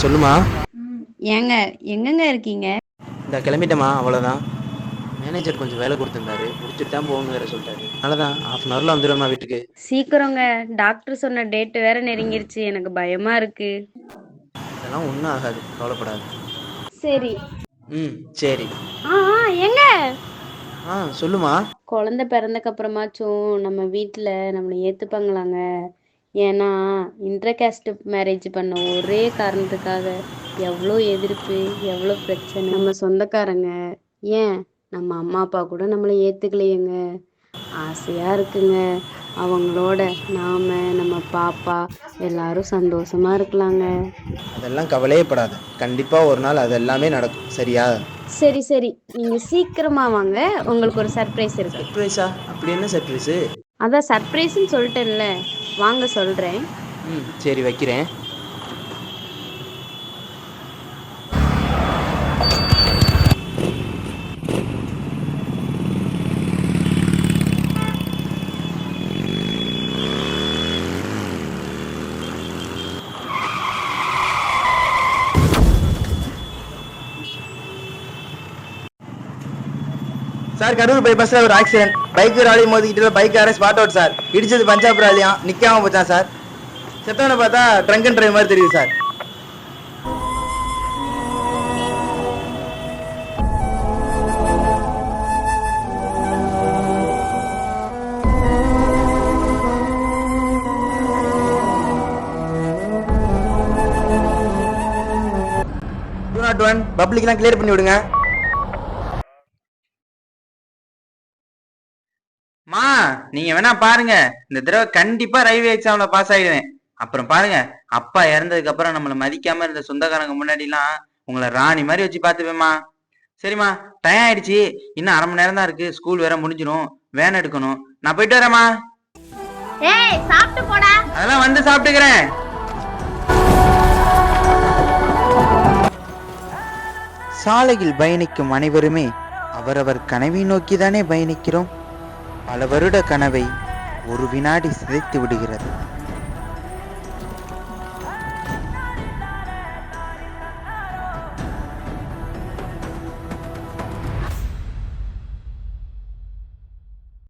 சொல்லுமா. ஏங்க எங்கங்க இருக்கீங்க? இந்த கிளம்பிட்டேம்மா, அவ்வளோதான். மேனேஜர் கொஞ்சம் வேலை கொடுத்துருந்தாரு, முடிச்சுட்டு தான் போகணும்னு வேற சொல்லிட்டாரு. அதனால தான் ஹாஃப் அன் ஹவரில் வந்துடும்மா வீட்டுக்கு. சீக்கிரங்க. டாக்டர் சொன்ன டேட் வேற நெருங்கிருச்சு. எனக்கு பயமா இருக்கு. அதெல்லாம் ஒன்றும் ஆகாது, கவலைப்படாது. சரி. ம், சரி. எங்க சொல்லுமா. குழந்தை பிறந்தக்கு அப்புறமாச்சும் நம்ம வீட்டில் நம்மளை ஏற்றுப்பாங்களாங்க? ஏன்னா இன்டர் கேஸ்ட் மேரேஜ் பண்ண ஒரே காரணத்துக்காக எவ்வளோ எதிர்ப்பு, எவ்வளோ பிரச்சனை. நம்ம சொந்தக்காரங்க, ஏன் நம்ம அம்மா அப்பா கூட நம்மளை ஏற்றுக்கலையேங்க. ஆசையாக இருக்குங்க அவங்களோட நாம் நம்ம பாப்பா எல்லாரும் சந்தோஷமா இருக்கலாங்க. அதெல்லாம் கவலையே படாது, கண்டிப்பாக ஒரு நாள் அது எல்லாமே நடக்கும், சரியா? சரி சரி, நீங்கள் சீக்கிரமாக வாங்க, உங்களுக்கு ஒரு சர்ப்ரைஸ் இருக்கு. சர்ப்ரைஸா? அப்படி என்ன சர்ப்ரைஸு? அதான் சர்ப்ரைஸ்ன்னு சொல்லிட்டேன்ல, வாங்க சொல்கிறேன். ம், சரி, வைக்கிறேன். சார், கரூர் பைபாஸ்ல ஒரு ஆக்சிடென்ட். பைக் ராலி மோதிக்கிட்டு பைக் யாரே ஸ்பாட் அவுட் சார். இடிச்சது பஞ்சாப் ராலியா, நிக்காம போச்சான் சார். செத்தவனை பார்த்தா ட்ரங்க் அண்ட் டிரைவ் மாதிரி தெரியுது சார். பப்ளிக்லாம் கிளியர் பண்ணி விடுங்க. மா, நீங்க வேணா பாருங்க, இந்த தடவை கண்டிப்பா ரயில்வே எக்ஸாம்ல பாஸ் ஆயிடுவேன். அப்புறம் பாருங்க, அப்பா இறந்ததுக்கு அப்புறம் நம்மள மதிக்காம இருந்த சொந்தக்காரங்க முன்னாடி எல்லாம் உங்களை ராணி மாதிரி வச்சு பாத்துப்பேம்மா. சரிம்மா, டைம் ஆயிடுச்சு, இன்னும் அரை மணி நேரம் தான் இருக்கு, ஸ்கூல் வேற முடிஞ்சிடும், வேன் எடுக்கணும். நான் போயிட்டு வரேம்மா. அதெல்லாம் வந்து சாப்பிட்டுக்கிறேன். சாலையில் பயணிக்கும் அனைவருமே அவரவர் கனவை நோக்கிதானே பயணிக்கிறோம். பல வருட கனவை ஒரு வினாடி சிதைத்து விடுகிறது.